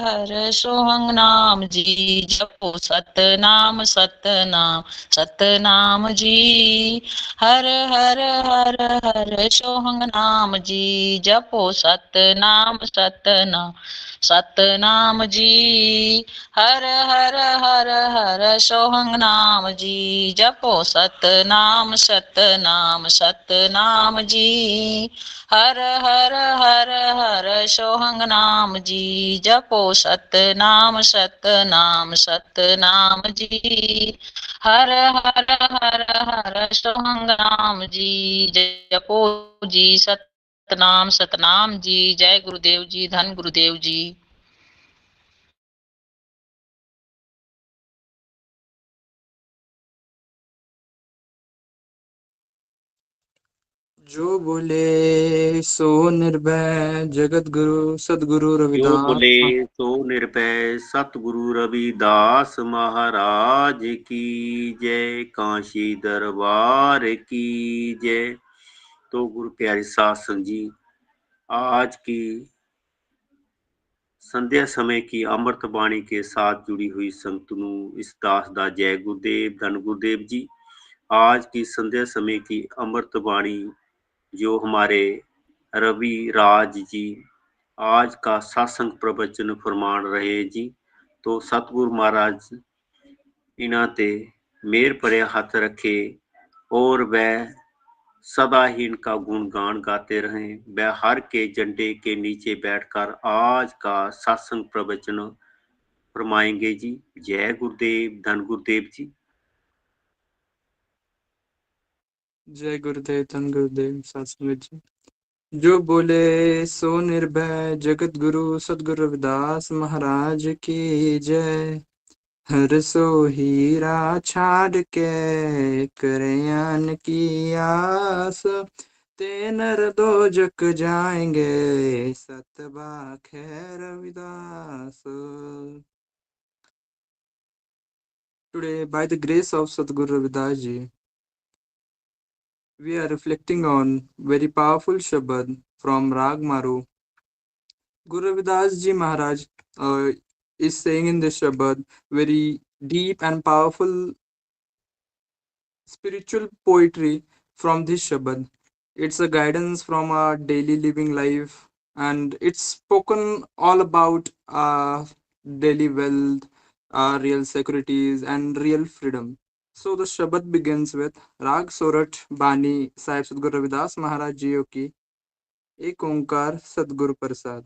हर सोहंग नाम जी जपो सतनाम सतनाम सतनाम जी हर हर हर हर सोहंग नाम जी जपो सतनाम सतनाम सतनाम जी हर हर हर हर सोहंग नाम जी जपो सतनाम सतनाम सतनाम जी हर हर हर हर सोहंग नाम जी जपो सतनाम सतनाम सतनाम जी हर हर हर हर सोहंग नाम जी जपो जी सतनाम सतनाम जी। जय गुरुदेव जी, धन गुरुदेव जी। जो बोले सो निर्भय जगत गुरु सदगुरु जो रविदास। बोले सो निर्भय सतगुरु रविदास महाराज की जय, काशी दरबार की जय। तो गुरु प्यारे साध संग जी, आज की संध्या समय की अमृत बाणी के साथ जुड़ी हुई संतनु इस दास दा जय गुरुदेव, धन गुरुदेव जी। आज की संध्या समय की अमृत बाणी जो हमारे रवि राज जी आज का सासंग प्रवचन फरमान रहे जी। तो सतगुरु महाराज इन्हां ते मेर परे हाथ रखे और वह सदा ही इनका गुणगान गाते रहें। वह हर के झंडे के नीचे बैठकर आज का सत्संग प्रवचन फरमाएंगे जी। जय गुरुदेव, धन गुरुदेव जी। जय गुरुदेव धन गुरुदेव सत्संग जी। जो बोले सो निर्भय जगत गुरु सदगुरु रविदास महाराज की जय। हर सो हीरा छाड़ के करयान की आस, ते नर दो जग जाएंगे सतबा खैर Ravidas. Today, by the grace of Sadguru Ravidas ji, we are reflecting on very powerful Shabad from Rag Maru. Guru Ravidas ji Maharaj is saying in this Shabad very deep and powerful spiritual poetry from this Shabad. It's a guidance from our daily living life, and it's spoken all about our daily wealth, our real securities, and real freedom. So the Shabad begins with Rag Sorat Bani Sahib Sadguru Ravidas Maharaj Ji ki Ek Onkar Sadguru Prasad.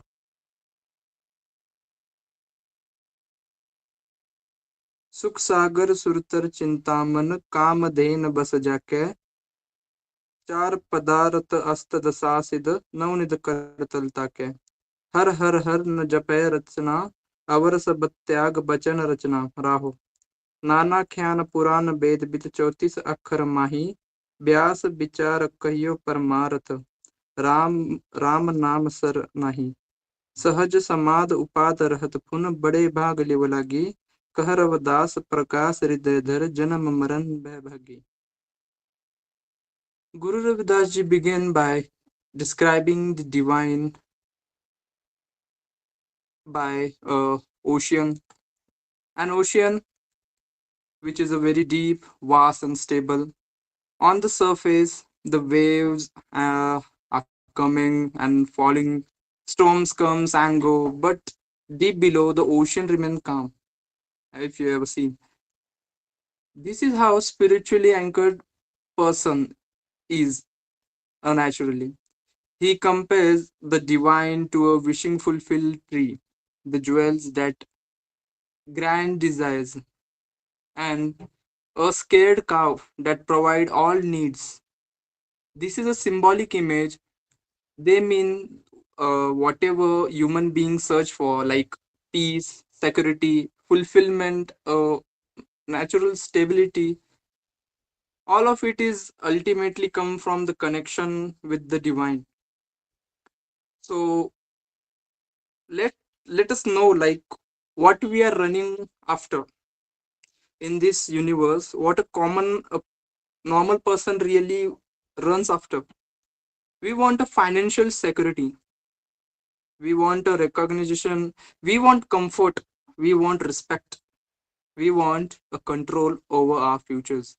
सुख सागर सुरतर चिंतामन कामधेन बस जाके चार पदार्थ अस्त दशा सिद्ध नवनिध करतल ताके हर हर हर न जपय रचना अवर सब त्याग बचन रचना राहो नाना ख्यान पुराण वेद बित 34 अक्षर माही व्यास विचार कहियो परमारथ राम राम नाम सर नाही सहज समाध उपाद रहत पुन बड़े भाग लिव लागी कह रवदास प्रकाश हृदय धर जन्म मरण भय भागी. Guru Ravidas ji began by describing the divine by ocean, an ocean which is a very deep, vast, and stable. On the surface, the waves are coming and falling, storms comes and go, but deep below, the ocean remains calm. If you ever seen, this is how spiritually anchored person is naturally. He compares the divine to a wishing fulfilled tree, the jewels that grant desires, and a scared cow that provide all needs. This is a symbolic image. They mean whatever human beings search for, like peace, security, fulfillment, natural stability. All of it is ultimately come from the connection with the divine. So let let us know like what we are running after in this universe, what a common a normal person really runs after. We want a financial security, We want a recognition. We want comfort. We want respect. We want a control over our futures.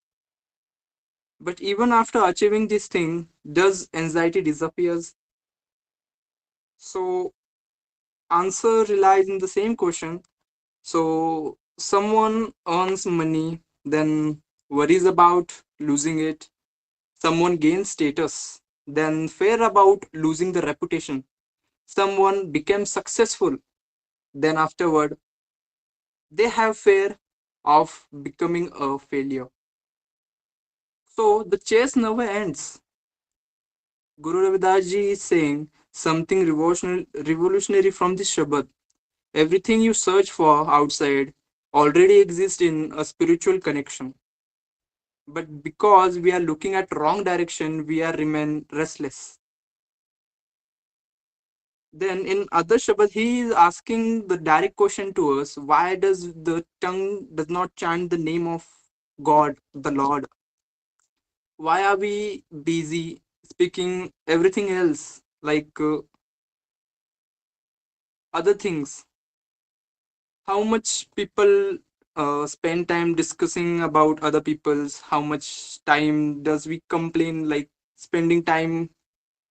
But even after achieving this thing, does anxiety disappears? So answer relies in the same question. So someone earns money, then worries about losing it. Someone gains status, then fear about losing the reputation. Someone becomes successful, then afterward they have fear of becoming a failure. So the chase never ends. Guru Ravidas ji is saying something revolutionary from this Shabad. Everything you search for outside already exists in a spiritual connection. But because we are looking at wrong direction, we are remain restless. Then in other Shabad, he is asking the direct question to us: why does the tongue does not chant the name of God, the Lord? Why are we busy speaking everything else, like other things? How much people spend time discussing about other people's? How much time does we complain, like spending time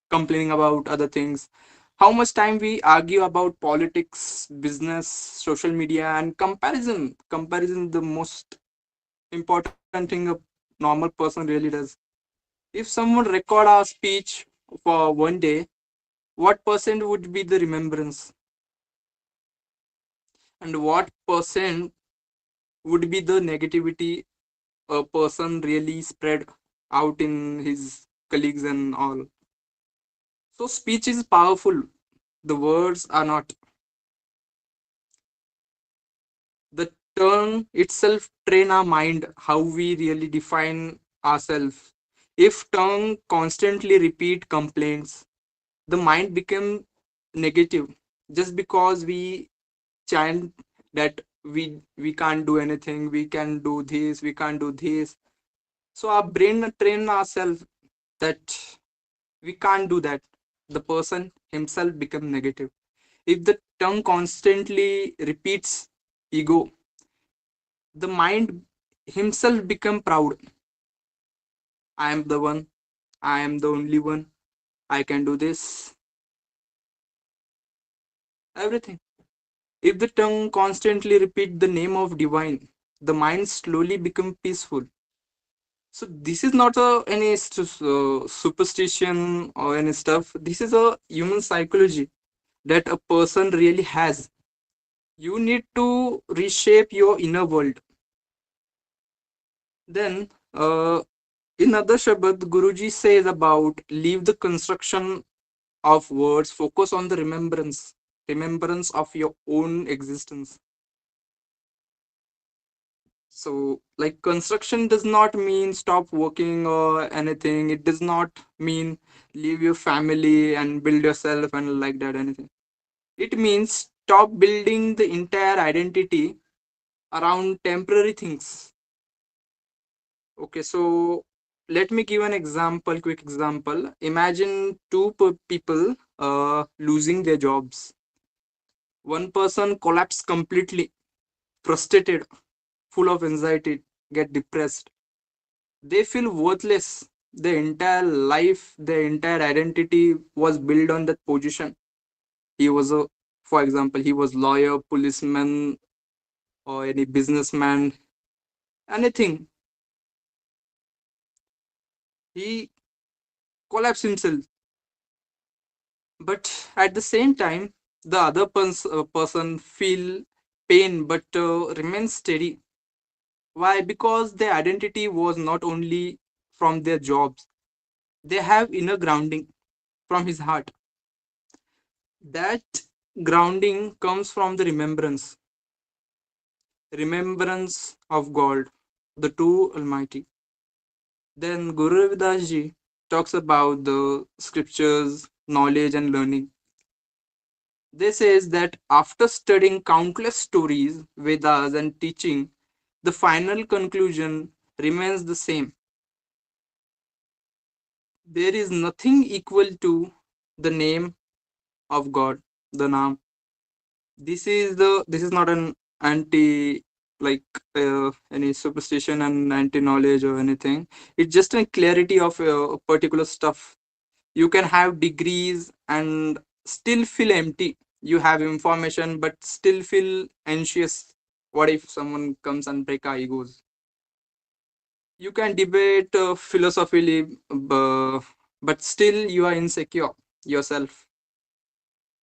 complaining about other things? How much time we argue about politics, business, social media, and comparison is the most important thing a normal person really does. If someone record our speech for one day, what percent would be the remembrance, and what percent would be the negativity a person really spread out in his colleagues and all? So speech is powerful, the words are not. The tongue itself train our mind how we really define ourselves. If tongue constantly repeat complaints, the mind become negative. Just because we chant that we can't do anything, we can do this, we can't do this, so our brain train ourselves that we can't do that. The person himself become negative. If the tongue constantly repeats ego, the mind himself become proud. I am the one, I am the only one, I can do this, everything. If the tongue constantly repeat the name of divine, the mind slowly become peaceful. So this is not any superstition or any stuff. This is a human psychology that a person really has. You need to reshape your inner world. Then in other Shabad, Guruji says about leave the construction of words, focus on the remembrance of your own existence. So, like, construction does not mean stop working or anything. It does not mean leave your family and build yourself and like that, anything. It means stop building the entire identity around temporary things. Okay, so let me give an example, quick example. Imagine two people losing their jobs. One person collapse completely, frustrated, full of anxiety, get depressed. They feel worthless. Their entire life, their entire identity was built on that position. He was a, for example, he was lawyer, policeman, or any businessman, anything. He collapsed himself. But at the same time, the other person feel pain but remains steady. Why? Because their identity was not only from their jobs. They have inner grounding from his heart. That grounding comes from the remembrance of God, the true Almighty. Then Guru Ravidas ji talks about the scriptures, knowledge, and learning. They says that after studying countless stories, Vedas, and teaching, the final conclusion remains the same. There is nothing equal to the name of God. the Naam. This is not an anti, like, any superstition and anti knowledge or anything. It's just a clarity of particular stuff. You can have degrees and still feel empty. You have information but still feel anxious. What if someone comes and break our egos? You can debate philosophically, but still you are insecure yourself.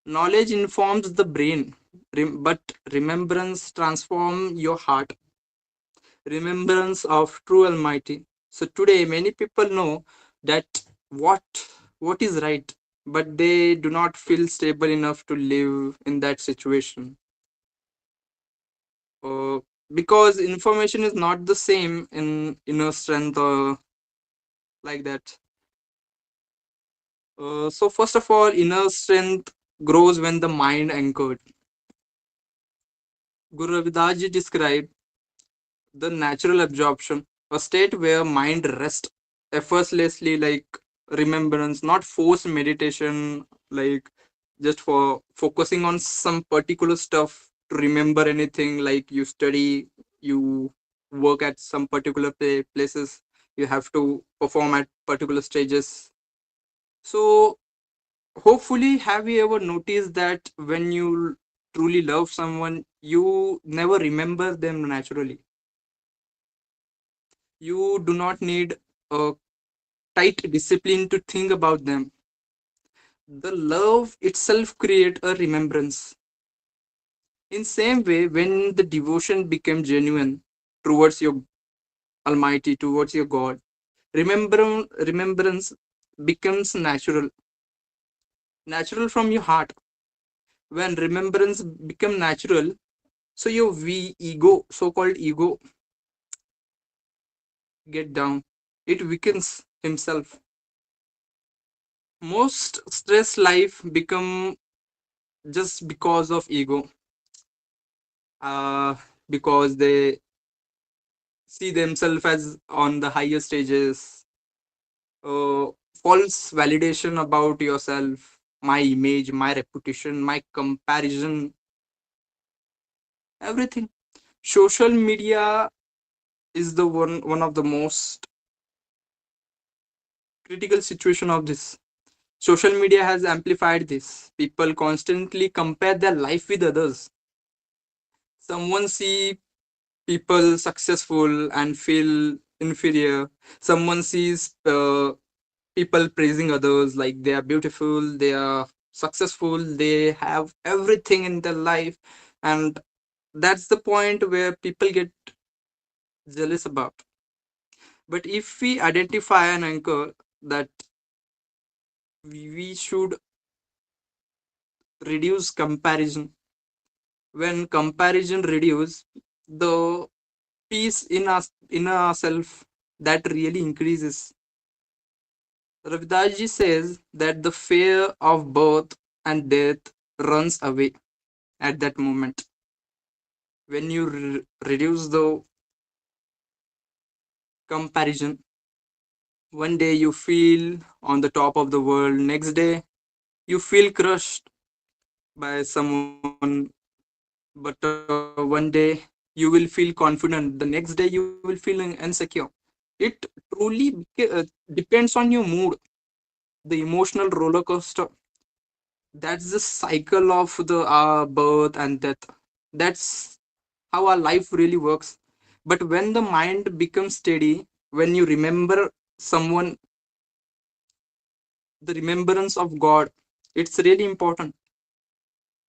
Knowledge informs the brain, but remembrance transforms your heart. Remembrance of true Almighty. So today, many people know that what what is right, but they do not feel stable enough to live in that situation. Uh, because information is not the same in inner strength or like that. So first of all, inner strength grows when the mind anchored. Guru Ravidas ji described the natural absorption, a state where mind rests effortlessly, like remembrance, not forced meditation, like just for focusing on some particular stuff to remember anything, like you study, you work at some particular places, you have to perform at particular stages. So hopefully, have you ever noticed that when you truly love someone, you never remember them naturally? You do not need a tight discipline to think about them. The love itself create a remembrance. In same way, when the devotion became genuine towards your Almighty, towards your God, remembrance becomes natural from your heart. When remembrance become natural, so your so-called ego, get down. It weakens himself. Most stress life become just because of ego, uh, because they see themselves as on the higher stages, false validation about yourself, my image, my reputation, my comparison, everything. Social media is the one of the most critical situation of this. Social media has amplified this. People constantly compare their life with others. Someone see people successful and feel inferior. Someone sees people praising others like they are beautiful, they are successful, they have everything in their life, and that's the point where people get jealous about. But if we identify an anchor that we should reduce comparison, when comparison reduce, the peace in ourself, that really increases. Ravidaji says that the fear of birth and death runs away at that moment. When you reduce the comparison, one day you feel on the top of the world, next day you feel crushed by someone, but one day you will feel confident, the next day you will feel insecure. It truly depends on your mood, the emotional roller coaster. That's the cycle of the birth and death. That's how our life really works. But when the mind becomes steady, when you remember someone, the remembrance of God, it's really important.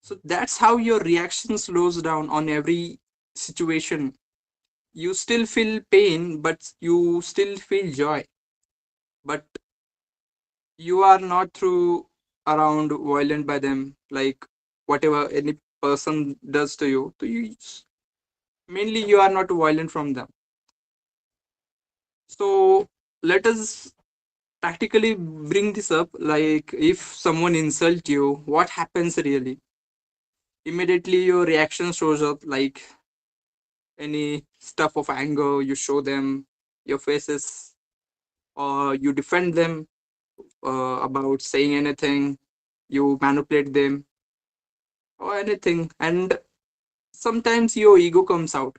So that's how your reaction slows down on every situation. You still feel pain, but you still feel joy. But you are not through around violent by them, like whatever any person does to you, mainly you are not violent from them. So let us practically bring this up, like if someone insult you, what happens really? Immediately your reaction shows up, like any stuff of anger, you show them your faces, or you defend them about saying anything, you manipulate them. or anything. And sometimes your ego comes out,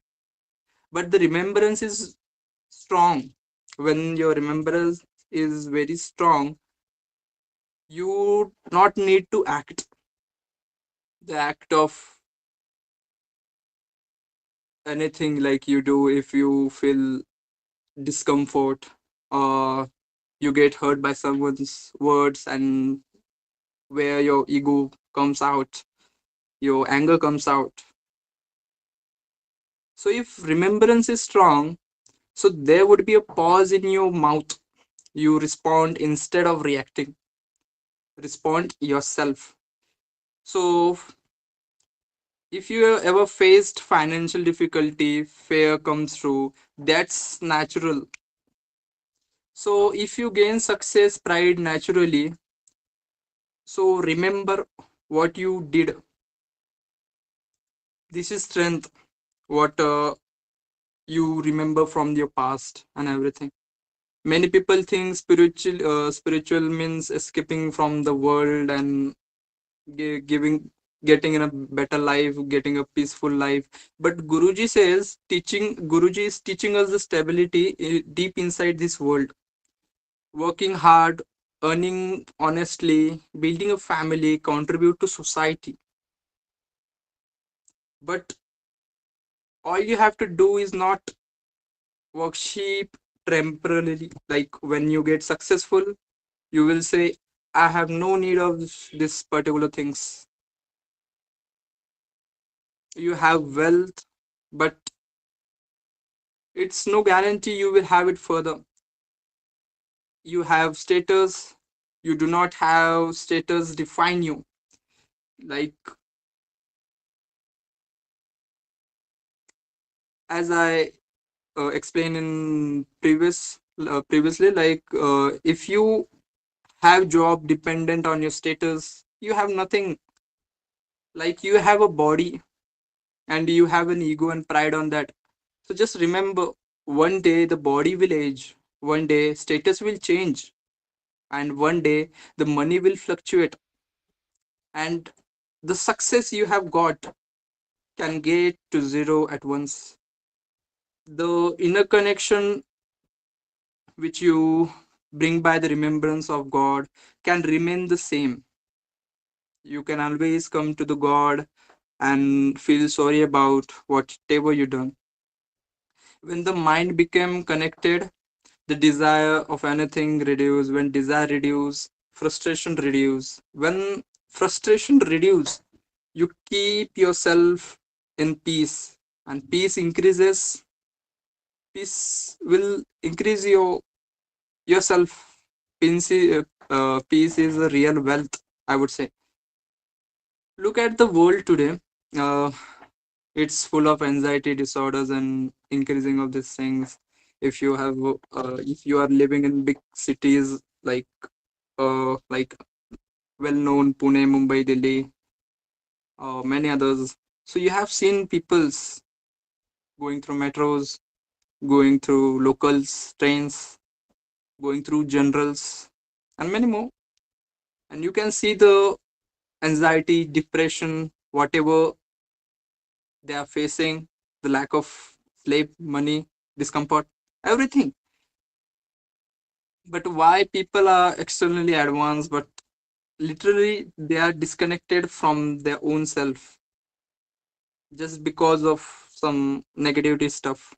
but the remembrance is strong. When your remembrance is very strong, you not need to act. The act of anything like you do if you feel discomfort or you get hurt by someone's words, and where your ego comes out, your anger comes out. So if remembrance is strong, so there would be a pause in your mouth. You respond instead of reacting. Respond yourself. So if you have ever faced financial difficulty, fear comes through, that's natural. So if you gain success, pride naturally, so remember what you did. This is strength, what you remember from your past and everything. Many people think spiritual means escaping from the world and giving getting in a better life, getting a peaceful life. But Guruji is teaching us the stability deep inside this world. Working hard, earning honestly, building a family, contribute to society. But all you have to do is not worship temporarily. Like when you get successful, you will say, I have no need of this particular things. You have wealth, but it's no guarantee you will have it further. You have status, you do not have status define you. Like as I explained in previously, like if you have job dependent on your status, you have nothing. Like you have a body and you have an ego and pride on that. So just remember, one day the body will age, one day status will change, and one day the money will fluctuate, and the success you have got can get to zero at once. The inner connection which you bring by the remembrance of God can remain the same. You can always come to the God and feel sorry about whatever you done. When the mind became connected, the desire of anything reduce. When desire reduce, frustration reduce. When frustration reduce, you keep yourself in peace, and peace will increase yourself. Peace is a real wealth, I would say. Look at the world today. uh, it's full of anxiety disorders and increasing of these things. If you are living in big cities like well known Pune, Mumbai, Delhi, many others, so you have seen people's going through metros, going through locals trains, going through generals, and many more. And you can see the anxiety, depression, whatever they are facing, the lack of sleep, money, discomfort, everything. But why people are externally advanced, but literally they are disconnected from their own self just because of some negativity stuff.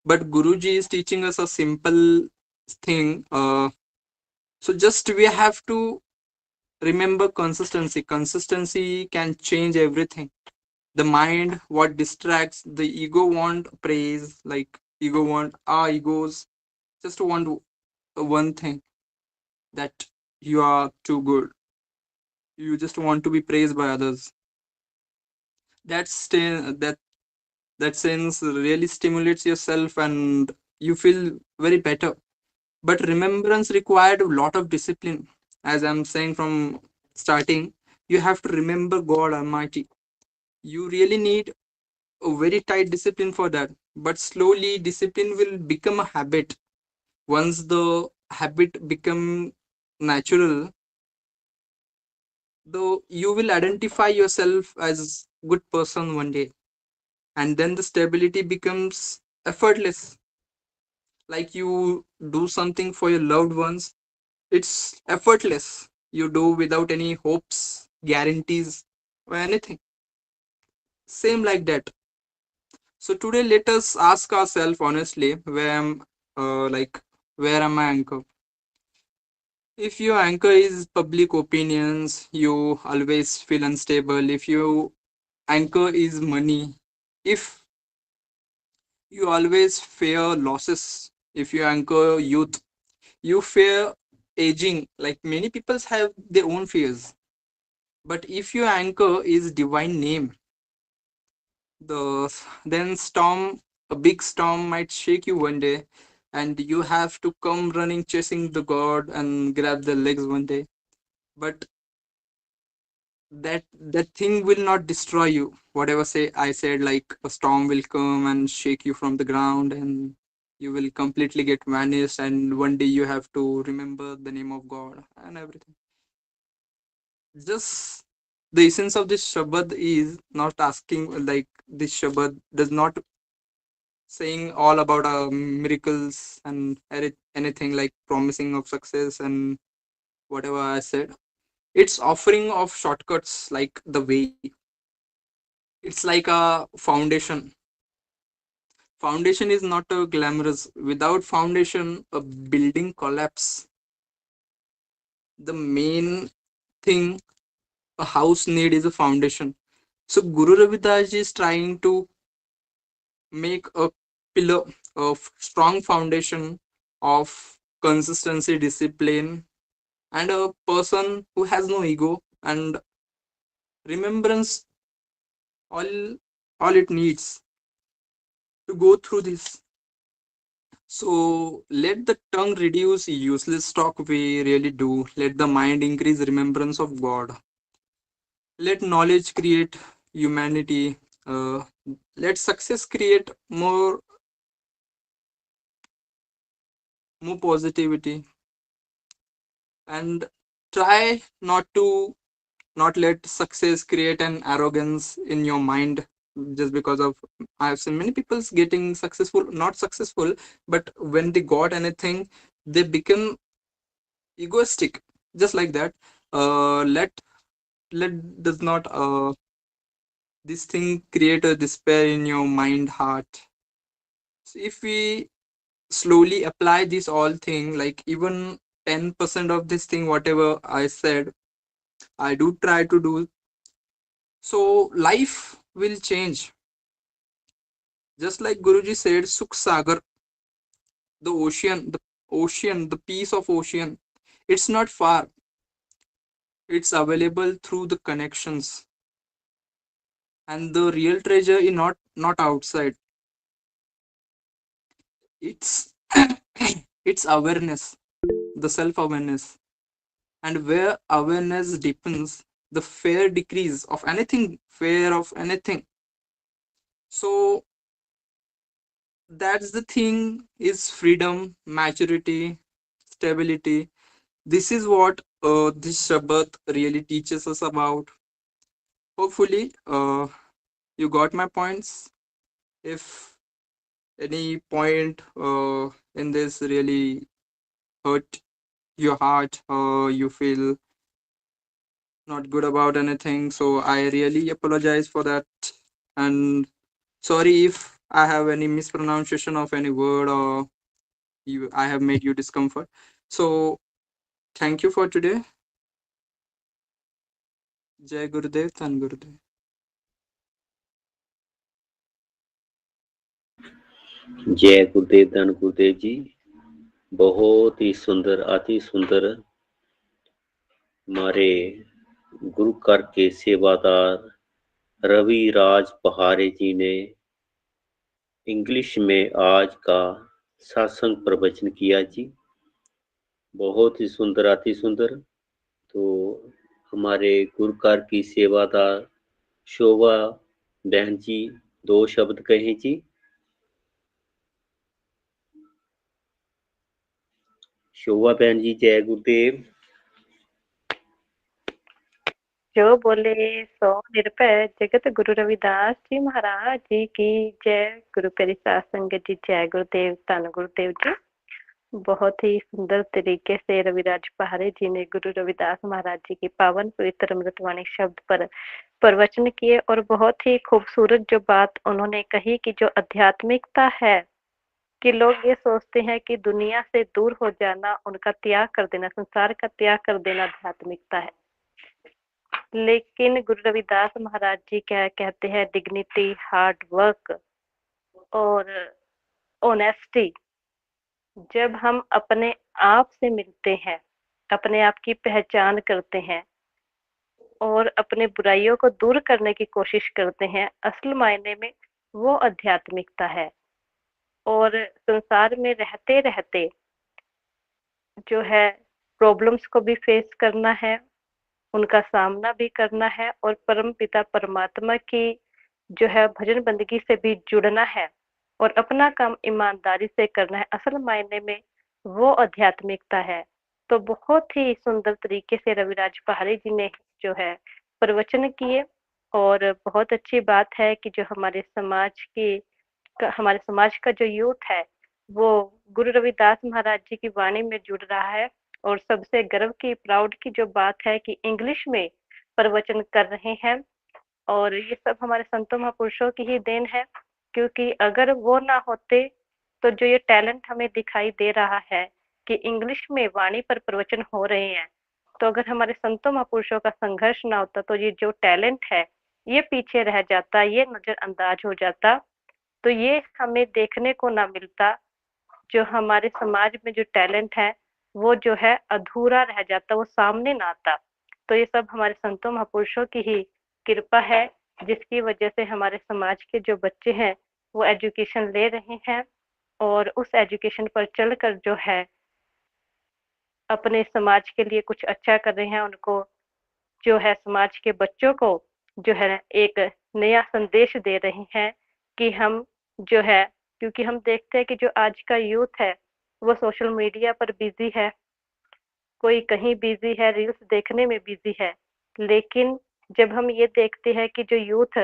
But Guruji is teaching us a simple thing. So just we have to remember consistency. Consistency can change everything. The mind, what distracts, the ego want praise, like ego want our egos just want one thing, that you are too good. You just want to be praised by others. That that sense really stimulates yourself and you feel very better. But remembrance required a lot of discipline. As I'm saying from starting, you have to remember God Almighty. You really need a very tight discipline for that. But slowly discipline will become a habit. Once the habit become natural, though you will identify yourself as good person one day, and then the stability becomes effortless. Like you do something for your loved ones, it's effortless. You do without any hopes, guarantees, or anything. Same like that. So today, let us ask ourselves honestly, where am I anchored? If your anchor is public opinions, you always feel unstable. If your anchor is money, if you always fear losses, if you anchor youth, you fear aging. Like many people have their own fears. But if your anchor is divine name, then storm a big storm might shake you one day, and you have to come running chasing the god and grab the legs one day. But that thing will not destroy you. Whatever say I said, like a storm will come and shake you from the ground, and you will completely get vanished, and one day you have to remember the name of god and everything. Just the essence of this Shabad is not asking, like this Shabad does not saying all about miracles and anything like promising of success and whatever I said. It's offering of shortcuts like the way. It's like a foundation. Foundation is not a glamorous. Without foundation, a building collapse. The main thing a house need is a foundation. So Guru Ravidas is trying to make a pillar of strong foundation of consistency, discipline, and a person who has no ego and remembrance, all all it needs to go through this. So let the tongue reduce useless talk, we really do. Let the mind increase remembrance of God. Let knowledge create humanity. Let success create more positivity, and try not let success create an arrogance in your mind. Just because of, I've seen many people getting successful, not successful, but when they got anything, they become egoistic, just like that. Let does not this thing create a despair in your mind heart. So if we slowly apply this all thing, like even 10% of this thing whatever I said, I do try to do, so life will change. Just like Guruji said, Sukh Sagar, the ocean, the peace of ocean, it's not far. It's available through the connections. And the real treasure is not outside. It's it's awareness, the self-awareness. And where awareness deepens, the fear of anything. So that's the thing is freedom, maturity, stability. This is what this Shabbat really teaches us about. Hopefully, you got my points. If any point in this really hurt your heart, or you feel not good about anything, so I really apologize for that. And sorry if I have any mispronunciation of any word, or I have made you discomfort. So thank you for today. Jai Gurudev, Tan Gurudev. जय गुरुदेव धन गुरुदेव जी। बहुत ही सुंदर, अति सुंदर हमारे गुरु कर के सेवादार रवि राज पहारे जी ने इंग्लिश में आज का सत्संग प्रवचन किया जी। बहुत ही सुंदर, अति सुंदर। तो हमारे गुरुकार की सेवादार शोभा बहन जी 2 शब्द कहें जी। शोभा बहन जी, जय गुरुदेव। जो बोले सो निरभय जगत गुरु रविदास जी महाराज जी की जय। गुरु प्यारी साध संगत जी, जय गुरुदेव, धन गुरुदेव जी। बहुत ही सुंदर तरीके से रविराज पहारे जी ने गुरु रविदास महाराज जी की पावन पवित्र अमृतवाणी शब्द पर प्रवचन किए और बहुत ही खूबसूरत जो बात उन्होंने कही कि जो आध्यात्मिकता है कि लोग ये सोचते हैं कि दुनिया से दूर हो जाना, उनका त्याग कर देना, संसार का त्याग कर देना आध्यात्मिकता है। लेकिन गुरु रविदास महाराज जी क्या कहते हैं, डिग्निटी, हार्ड वर्क और ऑनेस्टी। जब हम अपने आप से मिलते हैं, अपने आप की पहचान करते हैं और अपने बुराइयों को दूर करने की कोशिश करते हैं, असल मायने में वो आध्यात्मिकता है। और संसार में रहते रहते जो है प्रॉब्लम्स को भी फेस करना है, उनका सामना भी करना है और परम पिता परमात्मा की जो है भजन बंदगी से भी जुड़ना है और अपना काम ईमानदारी से करना है। असल मायने में वो आध्यात्मिकता है। तो बहुत ही सुंदर तरीके से रविराज पहाड़ी जी ने जो है प्रवचन किए और बहुत अच्छी बात है कि जो हमारे समाज का जो यूथ है वो गुरु रविदास महाराज जी की वाणी में जुड़ रहा है। और सबसे गर्व की, प्राउड की जो बात है कि इंग्लिश में प्रवचन कर रहे हैं और ये सब हमारे संतों महापुरुषों की ही देन है। क्योंकि अगर वो ना होते तो जो ये टैलेंट हमें दिखाई दे रहा है कि इंग्लिश में वाणी पर प्रवचन हो रहे हैं, तो अगर हमारे संतों महापुरुषों का संघर्ष ना होता तो ये जो टैलेंट है ये पीछे रह जाता, ये नजरअंदाज हो जाता, तो ये हमें देखने को ना मिलता। जो हमारे समाज में जो टैलेंट है वो जो है अधूरा रह जाता, वो सामने ना आता। तो ये सब हमारे संतों महापुरुषों की ही कृपा है, जिसकी वजह से हमारे समाज के जो बच्चे हैं वो एजुकेशन ले रहे हैं और उस एजुकेशन पर चलकर जो है अपने समाज के लिए कुछ अच्छा कर रहे हैं। उनको जो है समाज के बच्चों को जो है एक नया संदेश दे रहे हैं कि हम जो है, क्योंकि हम देखते हैं कि जो आज का यूथ है वो सोशल मीडिया पर बिजी है, कोई कहीं बिजी है, रील्स देखने में बिजी है। लेकिन जब हम ये देखते हैं कि जो यूथ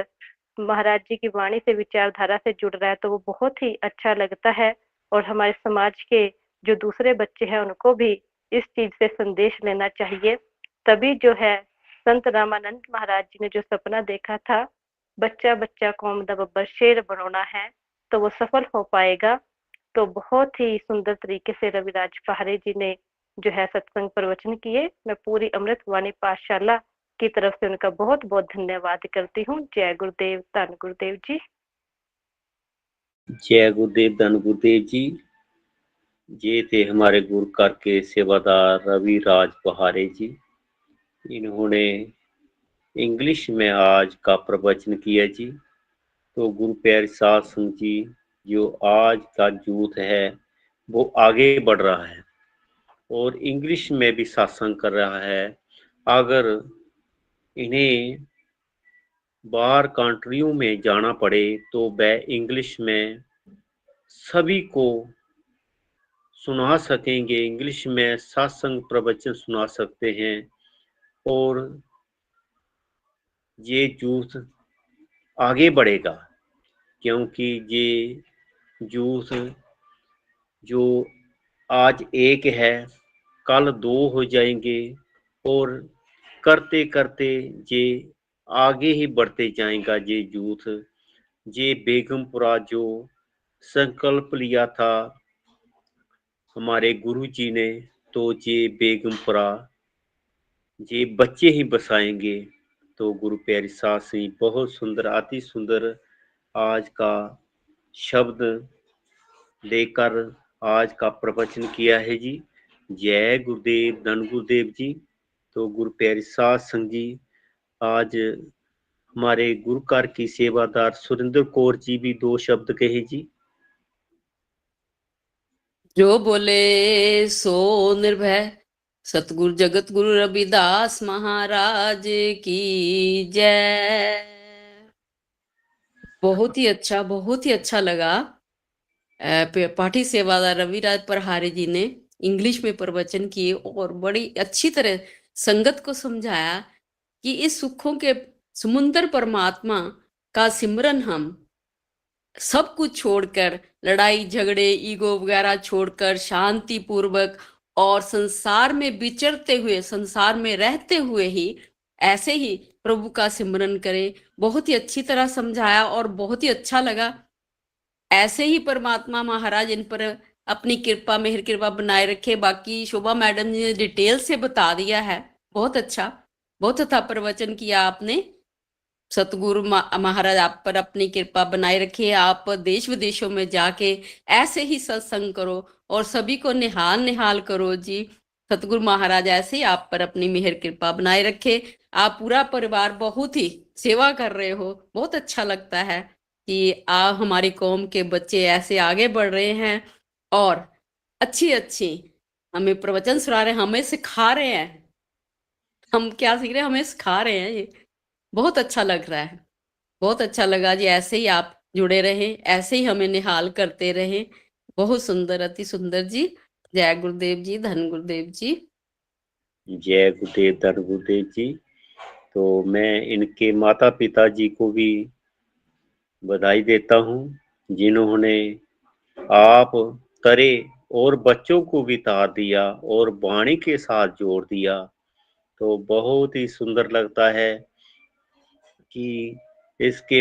महाराज जी की वाणी से, विचारधारा से जुड़ रहा है, तो वो बहुत ही अच्छा लगता है। और हमारे समाज के जो दूसरे बच्चे हैं उनको भी इस चीज से संदेश लेना चाहिए। तभी जो है संत रामानंद महाराज जी ने जो सपना देखा था, बच्चा बच्चा कौम दा बब्बर शेर बनाना है, तो वो सफल हो पाएगा। तो बहुत ही सुंदर तरीके से रविराज पहारे जी ने जो है सत्संग प्रवचन किए। मैं पूरी अमृतवाणी पाठशाला की तरफ से उनका बहुत बहुत धन्यवाद करती हूँ। जय गुरुदेव, धन गुरुदेव जी। जय गुरुदेव, धन गुरुदेव जी। ये थे हमारे गुरुकार के सेवादार रवि राज पहारे जी। इन्होंने इंग्लिश में आज का प्रवचन किया जी। तो गुरु प्यारे साध संग जी, जो आज का यूथ है वो आगे बढ़ रहा है और इंग्लिश में भी सत्संग कर रहा है। अगर इन्हें बाहर कंट्रियों में जाना पड़े तो वह इंग्लिश में सभी को सुना सकेंगे, इंग्लिश में सत्संग प्रवचन सुना सकते हैं। और ये यूथ आगे बढ़ेगा, क्योंकि ये यूथ जो आज एक है कल दो हो जाएंगे और करते करते ये आगे ही बढ़ते जाएगा। ये यूथ, ये बेगमपुरा जो संकल्प लिया था हमारे गुरु जी ने, तो ये बेगमपुरा ये बच्चे ही बसाएंगे। तो गुरु प्यारी साध सिंह बहुत सुंदर, अति सुंदर आज का शब्द लेकर आज का प्रवचन किया है जी। जय गुरुदेव, धन गुरुदेव जी। तो गुरु प्यारी साध संग जी, आज हमारे गुरुकार की सेवादार सुरेंद्र कौर जी भी दो शब्द कहे जी। जो बोले सो निर्भय सतगुरु जगत गुरु रविदास महाराज की जय। बहुत ही अच्छा लगा। पाठी सेवादार रविराज पहारे जी ने इंग्लिश में प्रवचन किए और बड़ी अच्छी तरह संगत को समझाया कि इस सुखों के समुंदर परमात्मा का सिमरन हम सब कुछ छोड़कर, लड़ाई झगड़े ईगो वगैरह छोड़कर शांति पूर्वक और संसार में विचरते हुए, संसार में रहते हुए ही ऐसे ही प्रभु का सिमरन करें। बहुत ही अच्छी तरह समझाया और बहुत ही अच्छा लगा। ऐसे ही परमात्मा महाराज इन पर अपनी कृपा, मेहर कृपा बनाए रखे। बाकी शोभा मैडम ने डिटेल से बता दिया है। बहुत अच्छा, बहुत अच्छा प्रवचन किया आपने। सतगुरु महाराज आप पर अपनी कृपा बनाए रखे। आप देश विदेशों में जाके ऐसे ही सत्संग करो और सभी को निहाल निहाल करो जी। सतगुरु महाराज ऐसे ही आप पर अपनी मेहर कृपा बनाए रखे। आप पूरा परिवार बहुत ही सेवा कर रहे हो। बहुत अच्छा लगता है कि आप हमारी कौम के बच्चे ऐसे आगे बढ़ रहे हैं और अच्छी अच्छी हमें प्रवचन सुना रहे हैं, हमें सिखा रहे हैं। हम क्या सीख रहे हैं, हमें सिखा रहे हैं। ये बहुत अच्छा लग रहा है, बहुत अच्छा लगा जी। ऐसे ही आप जुड़े रहें, ऐसे ही हमें निहाल करते रहें। बहुत सुंदर, अति सुंदर जी। जय गुरुदेव जी, धन गुरुदेव जी। जय गुरुदेव, धन गुरुदेव जी। तो मैं इनके माता पिता जी को भी बधाई देता हूँ, जिन्होंने आप करे और बच्चों को भी तार दिया और वाणी के साथ जोड़ दिया। तो बहुत ही सुंदर लगता है कि इसके